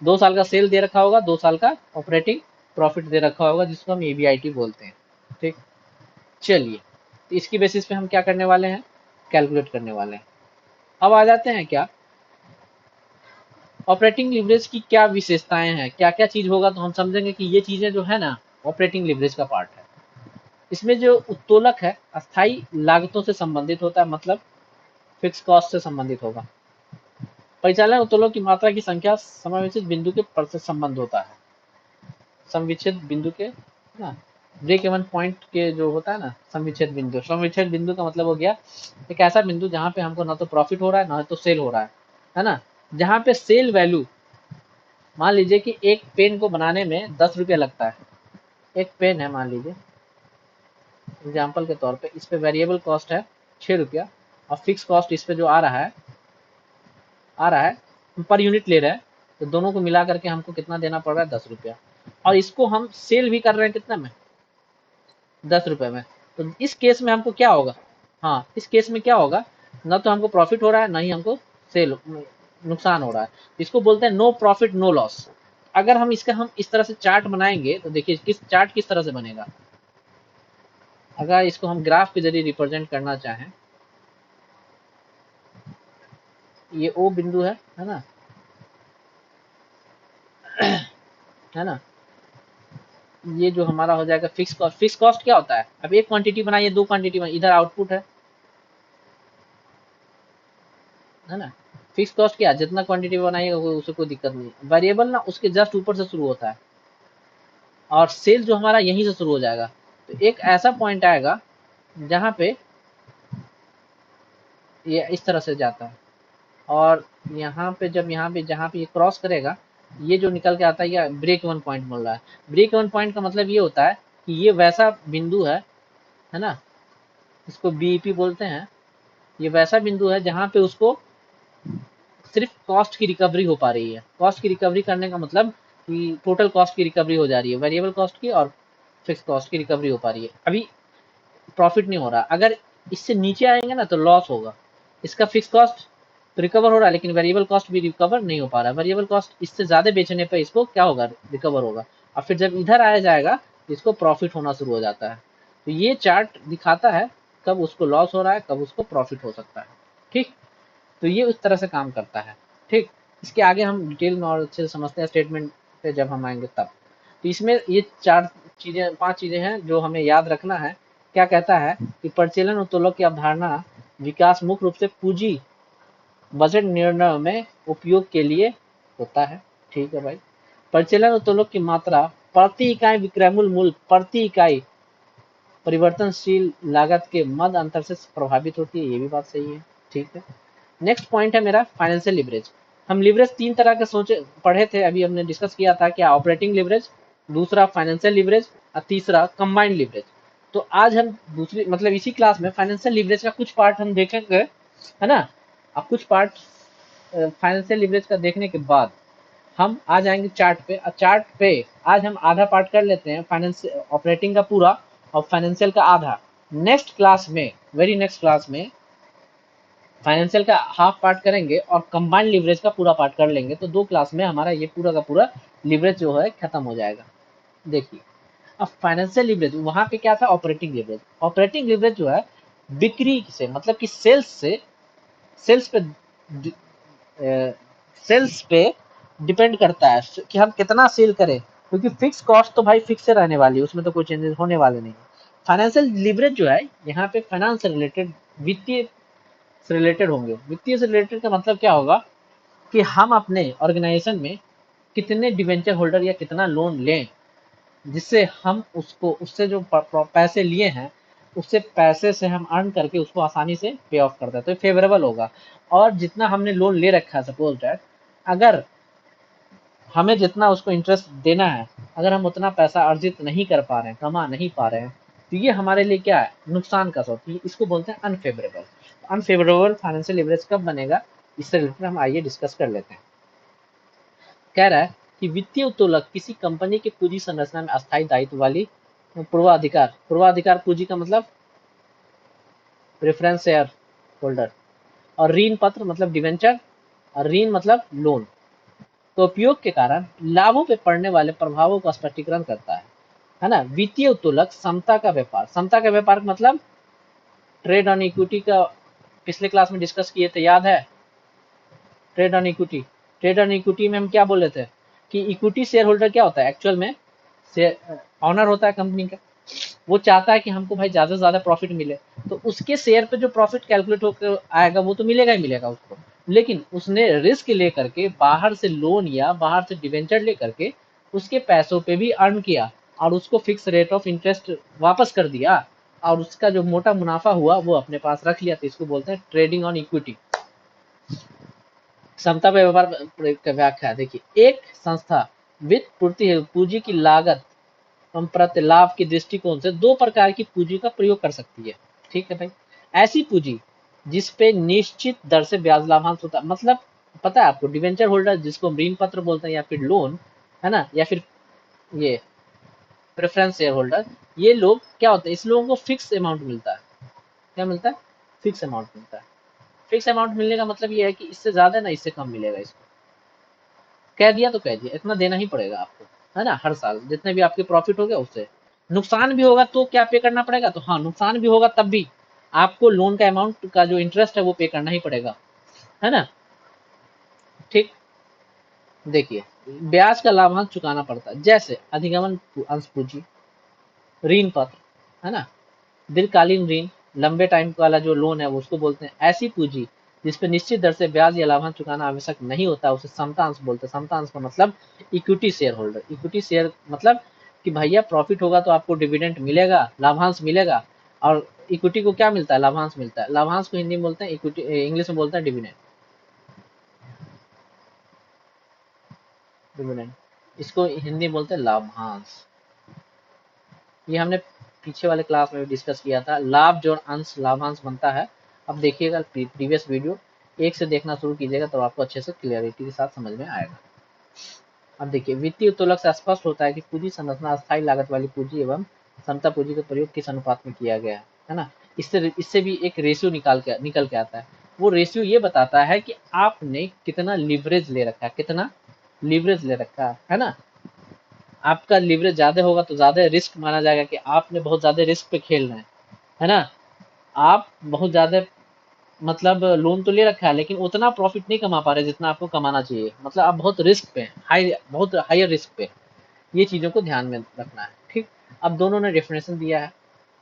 2 साल का सेल दे रखा होगा, 2 साल का ऑपरेटिंग प्रॉफिट दे रखा होगा, जिसको हम ईबीआईटी बोलते हैं। ठीक, चलिए, तो इसकी बेसिस पे हम क्या करने वाले हैं, कैलकुलेट करने वाले हैं। अब आ जाते हैं क्या, ऑपरेटिंग लिवरेज की क्या विशेषताएं हैं, क्या क्या चीज होगा, तो हम समझेंगे कि ये चीजें जो है ना ऑपरेटिंग लिवरेज का पार्ट है। इसमें जो उत्तोलक है अस्थाई लागतों से संबंधित होता है, मतलब फिक्स कॉस्ट से संबंधित होगा। परिचालन उत्तोलक की मात्रा की संख्या समावेशित बिंदु के प्रतिशत संबंध होता है, समविच्छेद बिंदु के ना, ब्रेक इवन पॉइंट के जो होता है ना, समविच्छेद बिंदु। समविच्छेद बिंदु का मतलब हो गया एक ऐसा बिंदु जहां पे हमको ना तो प्रॉफिट हो रहा है ना तो सेल हो रहा है ना। जहां पे सेल वैल्यू, मान लीजिए कि एक पेन को बनाने में 10 रुपया लगता है, एक पेन है मान लीजिए, एग्जाम्पल के तौर पे इस पे वेरिएबल कॉस्ट है 6 रुपया और फिक्स कॉस्ट इस पे जो आ रहा है पर यूनिट ले रहे हैं, तो दोनों को मिला करके हमको कितना देना पड़ रहा है, 10 रुपया। और इसको हम सेल भी कर रहे हैं कितना में, 10 रुपए में। तो इस केस में हमको क्या होगा, हाँ इस केस में क्या होगा, ना तो हमको प्रॉफिट हो रहा है ना ही हमको सेल नुकसान हो रहा है। इसको बोलते हैं नो प्रॉफिट नो लॉस। अगर हम इस तरह से चार्ट बनाएंगे तो देखिए किस तरह से बनेगा। अगर इसको हम ग्राफ के जरिए रिप्रेजेंट करना चाहें, ये ओ बिंदु है ना, है ना। ये जो हमारा हो जाएगा फिक्स कॉस्ट। फिक्स कॉस्ट क्या होता है, अब एक क्वांटिटी बनाइए, दो क्वांटिटी बनाइए, इधर आउटपुट है ना। फिक्स कॉस्ट क्या, जितना क्वांटिटी बनाइएगा उसे कोई दिक्कत नहीं। वेरिएबल ना उसके जस्ट ऊपर से शुरू होता है और सेल जो हमारा यहीं से शुरू हो जाएगा। तो एक ऐसा पॉइंट आएगा जहां पे ये इस तरह से जाता है और यहाँ पे जब यहाँ पे जहाँ पे ये क्रॉस करेगा, ये जो निकल के आता है ये ब्रेक वन पॉइंट मिल रहा है। ब्रेक वन पॉइंट का मतलब ये होता है कि ये वैसा बिंदु है ना, इसको बीईपी बोलते हैं। ये वैसा बिंदु है जहाँ पे उसको सिर्फ कॉस्ट की रिकवरी हो पा रही है। कॉस्ट की रिकवरी करने का मतलब कि टोटल कॉस्ट की रिकवरी हो जा रही है, वेरिएबल कॉस्ट की और फिक्स कॉस्ट की रिकवरी हो पा रही है, अभी प्रॉफिट नहीं हो रहा। अगर इससे नीचे आएंगे ना तो लॉस होगा। इसका फिक्स कॉस्ट तो रिकवर हो रहा है, लेकिन वेरिएबल कॉस्ट भी रिकवर नहीं हो पा रहा है। वेरिएबल कॉस्ट इससे ज्यादा बेचने पर इसको क्या होगा, रिकवर होगा। और फिर जब इधर आया जाएगा तो इसको प्रॉफिट होना शुरू हो जाता है। तो ये चार्ट दिखाता है कब उसको लॉस हो रहा है, कब उसको प्रॉफिट हो सकता है। ठीक, तो ये उस तरह से काम करता है। ठीक, इसके आगे हम डिटेल में और अच्छे से समझते हैं स्टेटमेंट पे जब हम आएंगे तब। तो इसमें ये चार चीजें, पांच चीजें हैं जो हमें याद रखना है। क्या कहता है कि परिचालन उत्तोलक की अवधारणा विकास मुख्य रूप से पूंजी बजट निर्णय में उपयोग के लिए होता है। ठीक है भाई। परिचालन उत्तोलक की मात्रा प्रति इकाई विक्रय मूल्य प्रति इकाई परिवर्तनशील लागत के मध्य अंतर से प्रभावित होती है, ये भी बात सही है। ठीक है। नेक्स्ट पॉइंट है मेरा फाइनेंशियल लिवरेज। हम लिवरेज तीन तरह के सोचे पढ़े थे, अभी हमने डिस्कस किया था, क्या ऑपरेटिंग लिवरेज, दूसरा फाइनेंशियल लिवरेज और तीसरा कंबाइंड लिवरेज। तो आज हम दूसरी मतलब इसी क्लास में फाइनेंशियल लिवरेज का कुछ पार्ट हम देखेंगे, है ना। अब कुछ पार्ट फाइनेंशियल लिवरेज का देखने के बाद हम आ जाएंगे चार्ट पे। और चार्ट पे आज हम आधा पार्ट कर लेते हैं, फाइनेंस ऑपरेटिंग का पूरा और फाइनेंशियल का आधा। नेक्स्ट क्लास में, वेरी नेक्स्ट क्लास में फाइनेंशियल का हाफ पार्ट करेंगे और कंबाइंड लिवरेज का पूरा पार्ट कर लेंगे। तो 2 क्लास में हमारा ये पूरा का पूरा लिवरेज जो है खत्म हो जाएगा। देखिए, अब फाइनेंशियल लिवरेज वहां पे क्या था, ऑपरेटिंग लिवरेज। ऑपरेटिंग लिवरेज जो है बिक्री से मतलब कि सेल्स पे सेल्स पे डिपेंड करता है कि हम कितना सेल करें, क्योंकि फिक्स कॉस्ट तो भाई फिक्स रहने वाली है, उसमें तो कोई चेंजेस होने वाले नहीं। फाइनेंशियल लिवरेज जो है यहाँ पे फाइनेंस से रिलेटेड, वित्तीय से रिलेटेड होंगे। वित्तीय से रिलेटेड का मतलब क्या होगा कि हम अपने ऑर्गेनाइजेशन में कितने डिवेंचर होल्डर या कितना लोन लें, जिससे हम उसको उससे जो पैसे लिए हैं उससे पैसे से हम अर्न करके उसको आसानी से पे ऑफ करते हैं, तो फेवरेबल होगा। और जितना हमने लोन ले रखा है, सपोज डैट अगर हमें जितना उसको इंटरेस्ट देना है, अगर हम उतना पैसा अर्जित नहीं कर पा रहे हैं, कमा नहीं पा रहे हैं, तो ये हमारे लिए क्या है, नुकसान का सोच। इसको बोलते हैं अनफेवरेबल। अनफेवरेबल फाइनेंशियल लिवरेज कब बनेगा, इससे रिलेटेड हम आइए डिस्कस कर लेते हैं। कह रहा है कि वित्तीय उत्तोलक किसी कंपनी की पूंजी संरचना में अस्थायी दायित्व वाली पूर्वाधिकार, पूर्वाधिकार पूंजी का मतलब प्रेफरेंस शेयर होल्डर, और ऋण पत्र मतलब डिवेंचर, और ऋण मतलब लोन, तो उपयोग के कारण लाभों पे पड़ने वाले प्रभावों का स्पष्टीकरण करता है ना। वित्तीय उत्तोलक समता का व्यापार, समता का व्यापार मतलब ट्रेड ऑन इक्विटी का पिछले क्लास में डिस्कस किए थे, याद है। Trade on equity, trade on equity में हम क्या बोले थे कि इक्विटी शेयर होल्डर क्या होता है, एक्चुअल में ऑनर होता है कंपनी का। वो चाहता है कि हमको भाई ज्यादा से ज्यादा प्रॉफिट मिले, तो उसके शेयर पे जो प्रॉफिट कैलकुलेट होकर आएगा वो तो मिलेगा ही मिलेगा उसको। लेकिन उसने रिस्क लेकर के बाहर से लोन या बाहर से डिवेंचर लेकर के उसके पैसों पे भी अर्न किया और उसको फिक्स रेट ऑफ इंटरेस्ट वापस कर दिया, और उसका जो मोटा मुनाफा हुआ वो अपने पास रख लिया। तो इसको बोलते हैं ट्रेडिंग ऑन इक्विटी। समता पे व्यापार का व्याख्या देखिए, एक संस्था वित्त पूर्ति हेतु पूंजी की लागत एवं प्रति लाभ के दृष्टिकोण से 2 प्रकार की पूंजी का प्रयोग कर सकती है। ठीक है भाई। ऐसी पूंजी जिस पे निश्चित दर से ब्याज लाभांश होता है, मतलब पता है आपको, डिवेंचर होल्डर जिसको हम ऋण पत्र बोलते हैं या फिर लोन, है ना, या फिर ये प्रेफरेंस शेयर होल्डर, ये लोग क्या होते हैं, इस लोगों को फिक्स अमाउंट मिलता है। क्या मिलता है, फिक्स अमाउंट मिलता है। फिक्स अमाउंट मिलने का मतलब ये है कि इससे ज्यादा ना इससे कम मिलेगा इसको। कह दिया तो कह दिया, इतना देना ही पड़ेगा आपको, है ना। हर साल जितने भी आपके प्रॉफिट हो गया उससे नुकसान भी होगा तो क्या पे करना पड़ेगा, तो हाँ नुकसान भी होगा तब भी आपको लोन का अमाउंट का जो इंटरेस्ट है वो पे करना ही पड़ेगा, है ना। ठीक, देखिए, ब्याज का लाभांश चुकाना पड़ता है, जैसे अधिगमन अंश पूंजी, ऋण पत्र, है ना, दीर्घकालीन ऋण, लंबे टाइम वाला जो लोन है वो उसको बोलते हैं। ऐसी पूंजी जिसपे निश्चित दर से ब्याज या लाभांश चुकाना आवश्यक नहीं होता उसे समतांश बोलते हैं। समतांश का मतलब equity share holder. Equity share मतलब कि भैया प्रॉफिट होगा तो आपको डिविडेंड मिलेगा, लाभांश मिलेगा। और इक्विटी को क्या मिलता है, लाभांश मिलता है। लाभांश को हिंदी में बोलते हैं इक्विटी, इंग्लिश में बोलते हैं डिविडेंड। डिविडेंड, इसको हिंदी में बोलते हैं लाभांश। ये हमने पीछे वाले क्लास में भी डिस्कस किया था। लाभ जो अंश लाभांश बनता है, अब देखिएगा प्रीवियस वीडियो एक से देखना शुरू कीजिएगा तो आपको अच्छे से क्लियरिटी के साथ समझ में आएगा। अब देखिए, वित्तीय उत्तोलक से स्पष्ट होता है कि पूंजी संरचना अस्थायी लागत वाली पूंजी एवं समता पूंजी का प्रयोग किस अनुपात में किया गया है ना। इससे इससे भी एक रेशियो निकल के आता है। वो रेशियो ये बताता है कि आपने कितना लीवरेज ले रखा है, कितना लीवरेज ले रखा है ना। आपका लीवरेज ज्यादा होगा तो ज्यादा रिस्क माना जाएगा कि आपने बहुत ज्यादा रिस्क पे खेल रहे हैं, है ना। आप बहुत ज्यादा मतलब लोन तो ले रखा है लेकिन उतना प्रॉफिट नहीं कमा पा रहे जितना आपको कमाना चाहिए, मतलब आप बहुत रिस्क पे बहुत हायर रिस्क पे। ये चीजों को ध्यान में रखना है, ठीक। अब दोनों ने डेफिनेशन दिया है,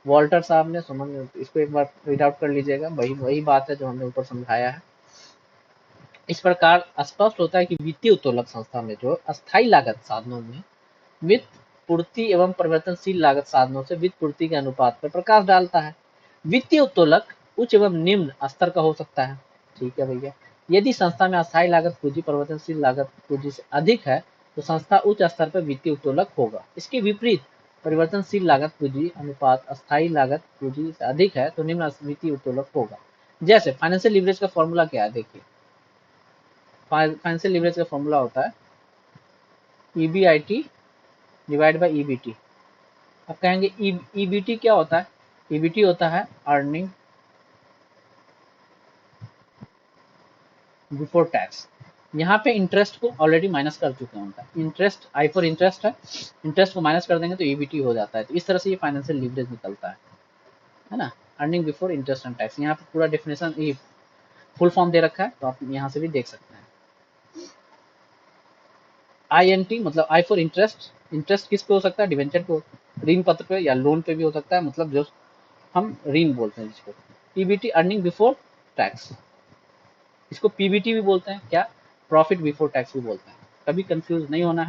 वॉल्टर साहब ने, सुमन ने, इसको एक बार रीड आउट कर लीजिएगा, वही वही बात है जो हमने ऊपर समझाया है। इस प्रकार स्पष्ट होता है कि वित्तीय उत्तोलक संस्था में जो अस्थायी लागत साधनों में वित्त पूर्ति एवं परिवर्तनशील लागत साधनों से वित्त पूर्ति के अनुपात पर प्रकाश डालता है। वित्तीय उत्तोलक उच्च एवं निम्न स्तर का हो सकता है, ठीक है भैया। यदि संस्था में अस्थायी लागत पूंजी परिवर्तनशील लागत पूंजी से अधिक है तो संस्था उच्च स्तर पर वित्तीय उत्तोलक होगा। इसके विपरीत परिवर्तनशील लागत पूंजी अनुपात अस्थायी लागत पूंजी से अधिक है तो निम्न वित्तीय उत्तोलक होगा। जैसे फाइनेंशियल लीवरेज का फॉर्मूला क्या है, देखिए फाइनेंशियल लीवरेज का फॉर्मूला होता है ईबीआईटी डिवाइड बाई ईबीटी। अब कहेंगे ईबीटी क्या होता है, ईबीटी होता है अर्निंग बिफोर टैक्स। यहाँ पे इंटरेस्ट को ऑलरेडी माइनस कर चुके हैं उनका, इंटरेस्ट आई फॉर इंटरेस्ट है, इंटरेस्ट को माइनस कर देंगे तो ईबीटी हो जाता है। तो इस तरह से ये फाइनेंशियल लीवरेज निकलता है ना। Earning before interest and tax, यहाँ पे पूरा डेफिनेशन ये फुल फॉर्म दे रखा है तो आप यहाँ से भी देख सकते हैं। INT मतलब आई फॉर इंटरेस्ट, इंटरेस्ट किस पे हो सकता है, डिवेंचर पे, ऋण पत्र पे या लोन पे भी हो सकता है, मतलब जो हम ऋण बोलते हैं जिसको। ईबीटी अर्निंग बिफोर टैक्स, इसको पीबीटी भी बोलते हैं, क्या प्रॉफिट बिफोर टैक्स भी बोलते हैं, कभी कंफ्यूज नहीं होना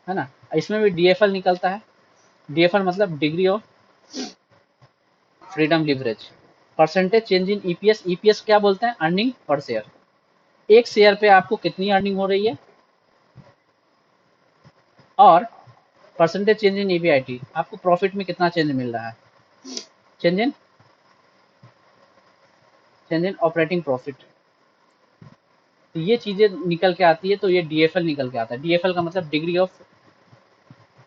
है ना। इसमें भी डीएफएल निकलता है, डीएफएल मतलब degree of freedom leverage, percentage change in EPS, EPS क्या बोलते हैं, अर्निंग पर शेयर, एक शेयर पे आपको कितनी अर्निंग हो रही है, और परसेंटेज चेंज इन ईबीआईटी आपको प्रॉफिट में कितना चेंज मिल रहा है, चेंज इन ऑपरेटिंग प्रॉफिट। तो ये चीजें निकल के आती है, तो ये डीएफएल निकल के आता है। डीएफएल का मतलब डिग्री ऑफ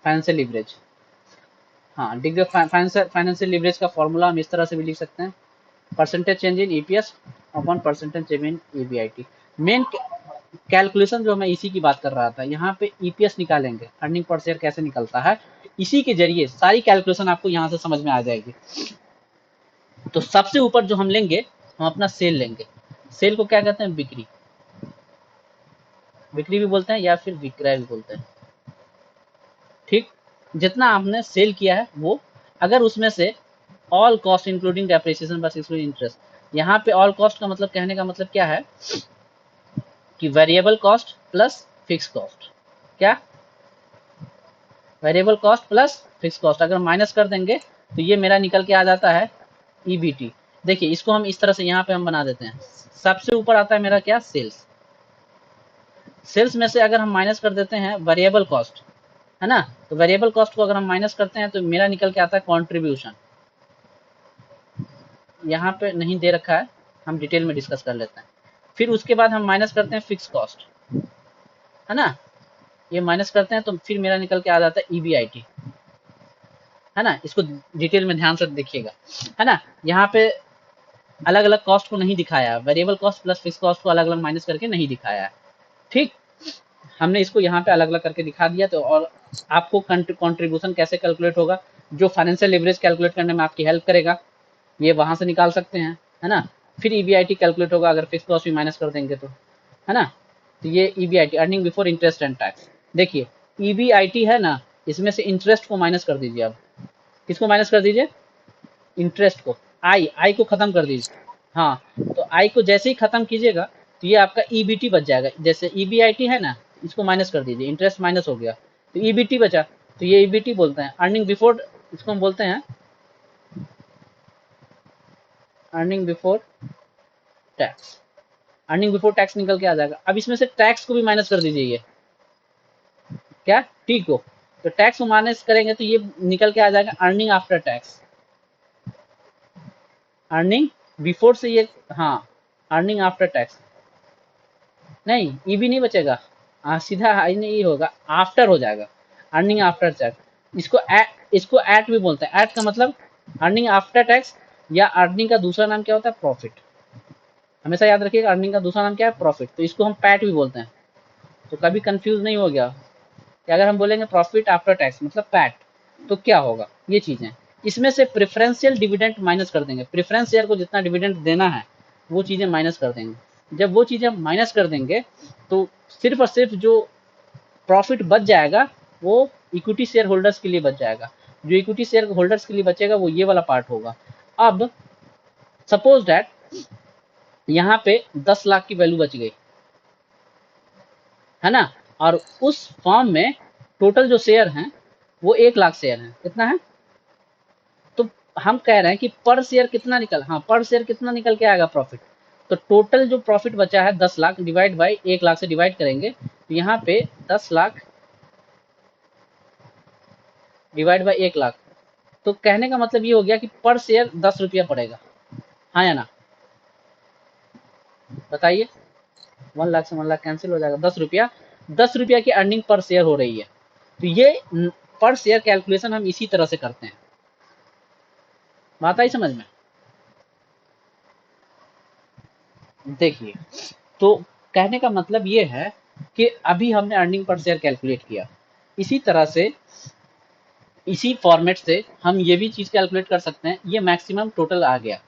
फाइनेंशियल लिवरेज। हाँ, डिग्री ऑफ फाइनेंशियल लिवरेज का फॉर्मूला हम इस तरह से भी लिख सकते हैं, percentage change in EPS upon percentage change in EBIT. Main calculation जो मैं इसी की बात कर रहा था, यहाँ पे ईपीएस निकालेंगे, अर्निंग पर शेयर कैसे निकलता है, इसी के जरिए सारी कैलकुलेशन आपको यहाँ से समझ में आ जाएगी। तो सबसे ऊपर जो हम लेंगे, हम अपना सेल लेंगे। सेल को क्या कहते हैं, बिक्री, बिक्री भी बोलते हैं या फिर विक्रय भी बोलते हैं, ठीक। जितना आपने सेल किया है वो, अगर उसमें से ऑल कॉस्ट इंक्लूडिंग डेप्रिसिएशन बस एक्सक्लूडिंग इंटरेस्ट, यहाँ पे ऑल कॉस्ट का मतलब, कहने का मतलब क्या है कि variable cost plus fix cost, क्या variable cost plus fix cost अगर माइनस कर देंगे तो ये मेरा निकल के आ जाता है ईबीटी। देखिए इसको हम इस तरह से यहाँ पे हम बना देते हैं, सबसे ऊपर आता है मेरा क्या, सेल्स। सेल्स में से अगर हम माइनस कर देते हैं वेरिएबल कॉस्ट, है ना, तो वेरिएबल कॉस्ट को अगर हम माइनस करते हैं तो मेरा निकल के आता है कॉन्ट्रीब्यूशन। यहाँ पे नहीं दे रखा है, हम डिटेल में डिस्कस कर लेते हैं। फिर उसके बाद हम माइनस करते हैं फिक्स कॉस्ट, है ना, ये माइनस करते हैं तो फिर मेरा निकल के आ जाता है ईबीआईटी, है ना। इसको डिटेल में ध्यान से देखिएगा, है ना। यहाँ पे अलग अलग कॉस्ट को नहीं दिखाया, variable cost plus fix cost को अलग अलग माइनस करके नहीं दिखाया है, ठीक। हमने इसको यहाँ पे अलग अलग करके दिखा दिया। तो और आपको कंट्रीब्यूशन कैसे कैलकुलेट होगा, जो फाइनेंशियल लिवरेज कैलकुलेट करने में आपकी हेल्प करेगा, ये वहां से निकाल सकते हैं, है ना। फिर ईबीआईटी कैलकुलेट होगा अगर फिक्स कॉस्ट भी माइनस कर देंगे तो, है ना। तो ये EBIT earning before interest and tax. देखिए ईबीआईटी है ना, इसमें से इंटरेस्ट को माइनस कर दीजिए। अब किसको माइनस कर दीजिए, इंटरेस्ट को, आई को खत्म कर दीजिए। हाँ, तो आई को जैसे ही खत्म कीजिएगा तो ये आपका ईबीटी बच जाएगा। जैसे ईबीआईटी है ना, इसको माइनस कर दीजिए, इंटरेस्ट माइनस हो गया तो ईबीटी बचा, तो ये ईबीटी बोलते हैं अर्निंग बिफोर, इसको हम बोलते हैं earning before tax. Earning before tax निकल के आ जाएगा। अब इसमें से टैक्स को भी माइनस कर दीजिए, ये क्या, टी को, तो टैक्स को माइनस करेंगे तो ये निकल के आ जाएगा earning after tax. Earning before से ये, हाँ, अर्निंग आफ्टर टैक्स नहीं, ई भी नहीं बचेगा, सीधा आई नहीं होगा, आफ्टर हो जाएगा, अर्निंग आफ्टर टैक्स। इसको इसको एट भी बोलते हैं। एट का मतलब अर्निंग आफ्टर टैक्स, या अर्निंग का दूसरा नाम क्या होता है, प्रॉफिट। हमेशा याद रखिएगा अर्निंग का दूसरा नाम क्या है, प्रॉफिट। तो इसको हम पैट भी बोलते हैं, तो कभी कंफ्यूज नहीं हो गया कि अगर हम बोलेंगे प्रॉफिट आफ्टर टैक्स मतलब पैट, तो क्या होगा, ये चीजें। इसमें से प्रेफरेंशियल डिविडेंड माइनस कर देंगे, प्रेफरेंस शेयर को जितना डिविडेंड देना है वो चीजें माइनस कर देंगे। जब वो चीजें माइनस कर देंगे तो सिर्फ और सिर्फ जो प्रॉफिट बच जाएगा वो इक्विटी शेयर होल्डर्स के लिए बच जाएगा। जो इक्विटी शेयर होल्डर्स के लिए बचेगा वो ये वाला पार्ट होगा। अब सपोज दैट यहाँ पे 10 लाख की वैल्यू बच गई है ना, और उस फॉर्म में टोटल जो शेयर हैं वो 1 लाख शेयर हैं। कितना है, तो हम कह रहे हैं कि पर शेयर कितना निकल, हाँ पर शेयर कितना निकल के आएगा प्रॉफिट। तो टोटल जो प्रॉफिट बचा है 10 लाख डिवाइड बाई 1 लाख से डिवाइड करेंगे, तो यहाँ पे 10 लाख डिवाइड बाई 1 लाख, तो कहने का मतलब ये हो गया कि पर शेयर 10 रुपया पड़ेगा, हाँ या ना, बताइए। 1 लाख से 1 लाख कैंसिल हो जाएगा, 10 रुपया, 10 रुपया की अर्निंग पर शेयर हो रही है। तो ये पर शेयर कैलकुलेशन हम इसी तरह से करते हैं। बात आई समझ में। देखिए, तो कहने का मतलब ये है कि अभी हमने अर्निंग पर शेयर कैलकुलेट किया, इसी तरह से इसी फॉर्मेट से हम ये भी चीज कैलकुलेट कर सकते हैं। ये मैक्सिमम टोटल आ गया,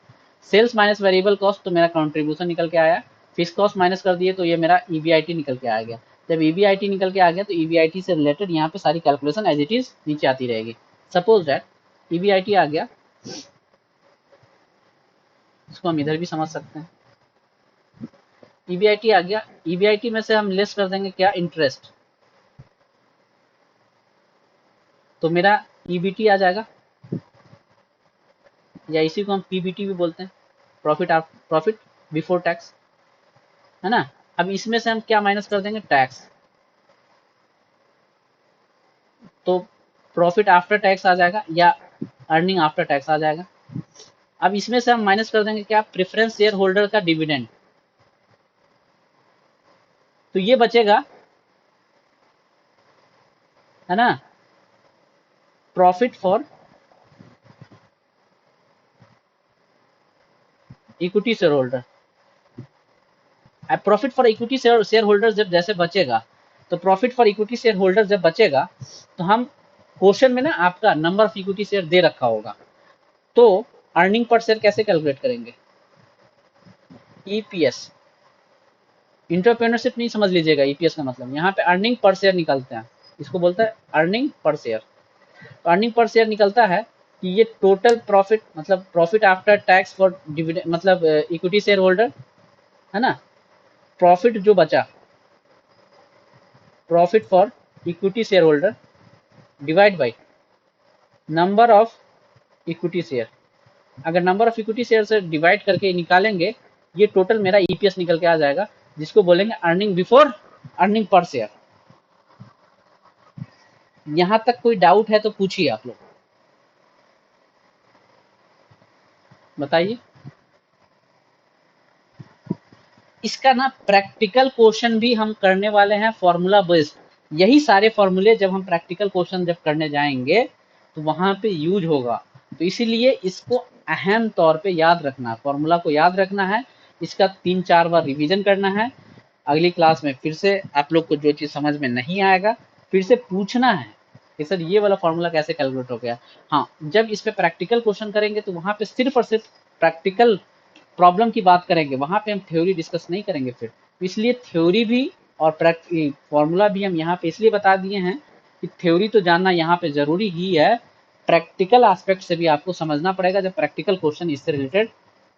सेल्स माइनस वेरिएबल कॉस्ट, तो मेरा कंट्रीब्यूशन निकल के आया। फिक्स कॉस्ट माइनस कर दिए तो ये मेरा ईबीआईटी निकल के आ गया। जब ईबीआईटी निकल के आ गया तो ईबीआईटी से रिलेटेड यहाँ पे सारी कैलकुलेशन एज इट इज नीचे आती रहेगी। सपोज दैट ईबीआईटी आ गया, इसको हम इधर भी समझ सकते हैं। ईबीआईटी आ गया, ईबीआईटी में से हम लेस कर देंगे क्या, इंटरेस्ट, तो मेरा ईबीटी आ जाएगा, या इसी को हम पीबीटी भी बोलते हैं, प्रॉफिट बिफोर टैक्स, है ना। अब इसमें से हम क्या माइनस कर देंगे, टैक्स, तो प्रॉफिट आफ्टर टैक्स आ जाएगा या अर्निंग आफ्टर टैक्स आ जाएगा। अब इसमें से हम माइनस कर देंगे क्या, प्रेफरेंस शेयर होल्डर का डिविडेंड, तो ये बचेगा, है ना, profit for equity shareholder. अब profit for equity shareholder जब जैसे बचेगा, तो profit for equity shareholder जब बचेगा तो हम क्वेश्चन में ना आपका नंबर ऑफ इक्विटी शेयर दे रखा होगा, तो अर्निंग पर शेयर कैसे कैलकुलेट करेंगे, ईपीएस। इंटरप्रेन्योरशिप नहीं समझ लीजिएगा, ईपीएस का मतलब यहाँ पे अर्निंग पर शेयर निकलते हैं, इसको बोलता है अर्निंग पर शेयर। तो अर्निंग पर शेयर निकलता है कि ये टोटल प्रॉफिट मतलब profit after tax for dividend मतलब इक्विटी शेयर होल्डर, है ना, प्रॉफिट जो बचा, profit for equity share holder divide by number of equity share. अगर नंबर ऑफ इक्विटी शेयर से डिवाइड करके निकालेंगे, ये टोटल मेरा ईपीएस निकल के आ जाएगा, जिसको बोलेंगे earning before earning per share. यहां तक कोई डाउट है तो पूछिए आप लोग, बताइए। इसका ना प्रैक्टिकल क्वेश्चन भी हम करने वाले हैं फॉर्मूला बेस्ड। यही सारे फॉर्मूले जब हम प्रैक्टिकल क्वेश्चन जब करने जाएंगे तो वहां पे यूज होगा, तो इसीलिए इसको अहम तौर पे याद रखना, फॉर्मूला को याद रखना है, इसका 3-4 बार रिवीजन करना है। अगली क्लास में फिर से आप लोग को जो चीज समझ में नहीं आएगा फिर से पूछना है कि सर ये वाला फॉर्मूला कैसे कैलकुलेट हो गया। हाँ, जब इस पे प्रैक्टिकल क्वेश्चन करेंगे तो वहां पे सिर्फ और सिर्फ प्रैक्टिकल प्रॉब्लम की बात करेंगे, वहां पे हम थ्योरी डिस्कस नहीं करेंगे फिर। इसलिए थ्योरी भी और फॉर्मूला भी हम यहाँ पे इसलिए बता दिए हैं कि थ्योरी तो जानना यहाँ पे जरूरी ही है, प्रैक्टिकल एस्पेक्ट से भी आपको समझना पड़ेगा। जब प्रैक्टिकल क्वेश्चन इससे रिलेटेड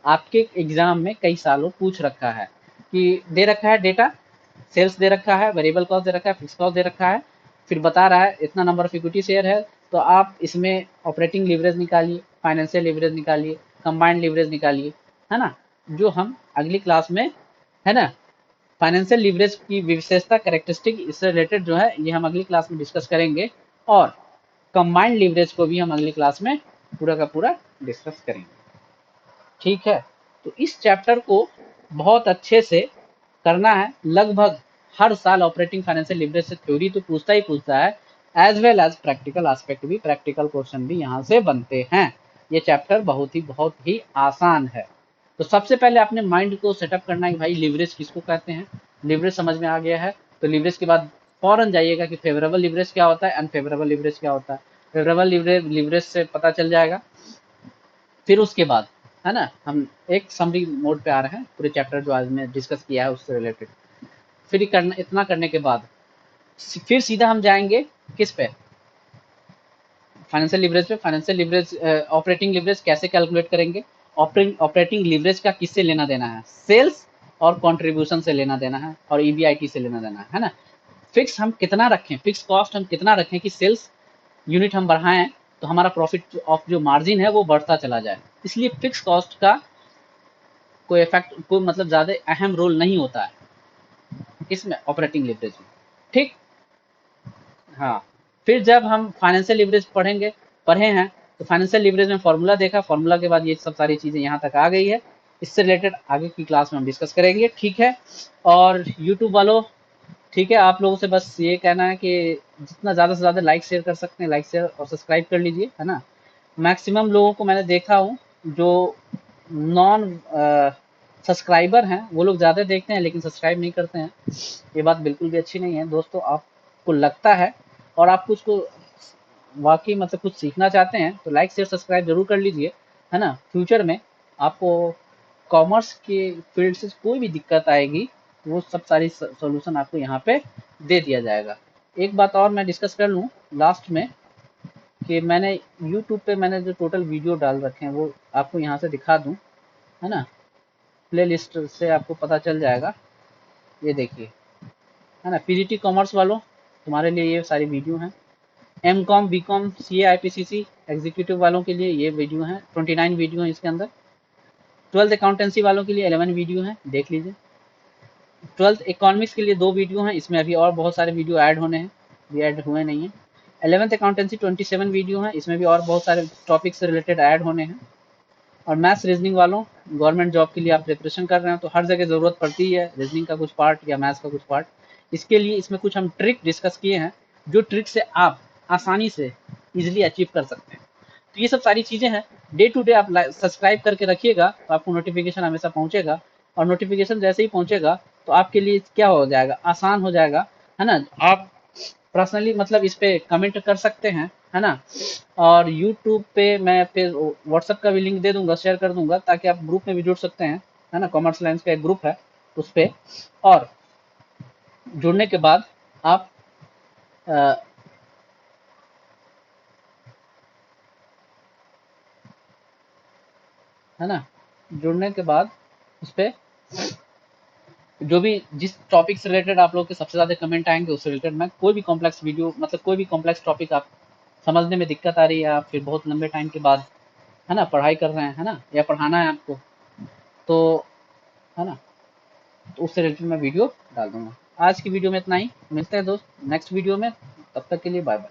आपके एग्जाम में कई सालों पूछ रखा है कि दे रखा है डेटा, सेल्स दे रखा है, वेरिएबल कॉस्ट दे रखा है, फिक्स कॉस्ट दे रखा है, फिर बता रहा है इतना नंबर ऑफ इक्विटी शेयर है, तो आप इसमें ऑपरेटिंग लीवरेज निकालिए, फाइनेंशियल लीवरेज निकालिए, कंबाइंड लीवरेज निकालिए, है ना, जो हम अगली क्लास में, है ना, फाइनेंशियल लीवरेज की विशेषता कैरेक्टरिस्टिक इससे रिलेटेड जो है ये हम अगली क्लास में डिस्कस करेंगे, और कंबाइंड लीवरेज को भी हम अगली क्लास में पूरा का पूरा डिस्कस करेंगे। ठीक है, तो इस चैप्टर को बहुत अच्छे से करना है। लगभग हर साल ऑपरेटिंग फाइनेंशियल लीवरेज से थ्योरी तो पूछता ही पूछता है, as well as practical aspect भी, प्रैक्टिकल क्वेश्चन भी यहाँ से बनते हैं। ये चैप्टर बहुत ही आसान है। तो सबसे पहले अपने माइंड को सेटअप करना है कि भाई लिवरेज किसको कहते हैं। लिवरेज समझ में आ गया है तो लिवरेज के बाद फौरन जाइएगा कि फेवरेबल लिवरेज क्या होता है, अनफेवरेबल लिवरेज क्या होता है। फेवरेबल लिवरेज से पता चल जाएगा। फिर उसके बाद है ना, हम एक समरी मोड पे आ रहे हैं, पूरे चैप्टर जो आज मैं डिस्कस किया है उससे रिलेटेड। फिर करना, इतना करने के बाद फिर सीधा हम जाएंगे किस पे, फाइनेंशियल लिवरेज पे। फाइनेंशियल लिवरेज, ऑपरेटिंग लिवरेज कैसे कैलकुलेट करेंगे। ऑपरेटिंग लिवरेज का किससे लेना देना है, सेल्स और कंट्रीब्यूशन से लेना देना है और ईबीआईटी से लेना देना है ना। फिक्स हम कितना रखें, फिक्स कॉस्ट हम कितना रखें कि सेल्स यूनिट हम बढ़ाएं तो हमारा प्रॉफिट ऑफ जो मार्जिन है वो बढ़ता चला जाए। इसलिए फिक्स कॉस्ट का कोई इफेक्ट, कोई मतलब ज्यादा अहम रोल नहीं होता है इसमें, ऑपरेटिंग लिवरेज में। ठीक। हाँ। फिर जब हम फाइनेंशियल लिवरेज पढ़े हैं तो फाइनेंशियल लिवरेज में फॉर्मूला देखा, फॉर्मूला के बाद ये सब सारी चीजें यहाँ तक आ गई है। इससे रिलेटेड आगे की क्लास में हम डिस्कस करेंगे, ठीक है। और यूट्यूब वालों, ठीक है, आप लोगों से बस ये कहना है कि जितना ज़्यादा से ज़्यादा लाइक शेयर कर सकते हैं लाइक शेयर और सब्सक्राइब कर लीजिए, है ना। मैक्सिमम लोगों को मैंने देखा हूँ जो नॉन सब्सक्राइबर हैं वो लोग ज़्यादा देखते हैं लेकिन सब्सक्राइब नहीं करते हैं। ये बात बिल्कुल भी अच्छी नहीं है दोस्तों। आपको लगता है और आप कुछ को वाकई मतलब कुछ सीखना चाहते हैं तो लाइक शेयर सब्सक्राइब जरूर कर लीजिए, है ना। फ्यूचर में आपको कॉमर्स के फील्ड से कोई भी दिक्कत आएगी वो सब सारी सॉल्यूशन आपको यहाँ पे दे दिया जाएगा। एक बात और मैं डिस्कस कर लूँ लास्ट में कि मैंने यूट्यूब पे मैंने जो टोटल वीडियो डाल रखे हैं वो आपको यहाँ से दिखा दूँ, है ना। प्ले लिस्ट से आपको पता चल जाएगा, ये देखिए, है ना। पीजीटी कॉमर्स वालों, तुम्हारे लिए ये सारी वीडियो हैं। M com, B com, C A, I P C C executive वालों के लिए ये वीडियो हैं, 29 वीडियो हैं इसके अंदर। 12th अकाउंटेंसी वालों के लिए 11 वीडियो हैं, देख लीजिए। 12th इकोनॉमिक्स के लिए 2 वीडियो हैं, इसमें अभी और बहुत सारे वीडियो ऐड होने हैं, भी ऐड हुए नहीं हैं। 11th अकाउंटेंसी 27 वीडियो हैं, इसमें भी और बहुत सारे टॉपिक से रिलेटेड ऐड होने हैं। और मैथ्स रीजनिंग वालों, गवर्नमेंट जॉब के लिए आप प्रिपरेशन कर रहे हैं तो हर जगह ज़रूरत पड़ती है रीजनिंग का कुछ पार्ट या मैथ्स का कुछ पार्ट। इसके लिए इसमें कुछ हम ट्रिक डिस्कस किए हैं जो ट्रिक से आप आसानी से इजिली अचीव कर सकते हैं। तो ये सब सारी चीज़ें हैं। डे टू डे आप सब्सक्राइब करके रखिएगा तो आपको नोटिफिकेशन हमेशा पहुंचेगा। और नोटिफिकेशन जैसे ही पहुंचेगा तो आपके लिए क्या हो जाएगा, आसान हो जाएगा, है ना। आप पर्सनली मतलब इस पे कमेंट कर सकते हैं, है ना। और यूट्यूब पे मैं फिर व्हाट्सएप का भी लिंक दे दूंगा, शेयर कर दूंगा ताकि आप ग्रुप में भी जुड़ सकते हैं, है ना। कॉमर्स लाइन्स का एक ग्रुप है उस पे। और जुड़ने के बाद आप अ, है ना, जुड़ने के बाद उस पे जो भी जिस टॉपिक से रिलेटेड आप लोग के सबसे ज्यादा कमेंट आएंगे उससे रिलेटेड मैं कोई भी कॉम्प्लेक्स वीडियो मतलब कोई भी कॉम्प्लेक्स टॉपिक आप समझने में दिक्कत आ रही है, आप फिर बहुत लंबे टाइम के बाद, है ना, पढ़ाई कर रहे हैं, है ना, या पढ़ाना है आपको, तो है ना, तो उससे रिलेटेड मैं वीडियो डाल दूंगा। आज की वीडियो में इतना ही, मिलते हैं दोस्त नेक्स्ट वीडियो में, तब तक के लिए बाय बाय।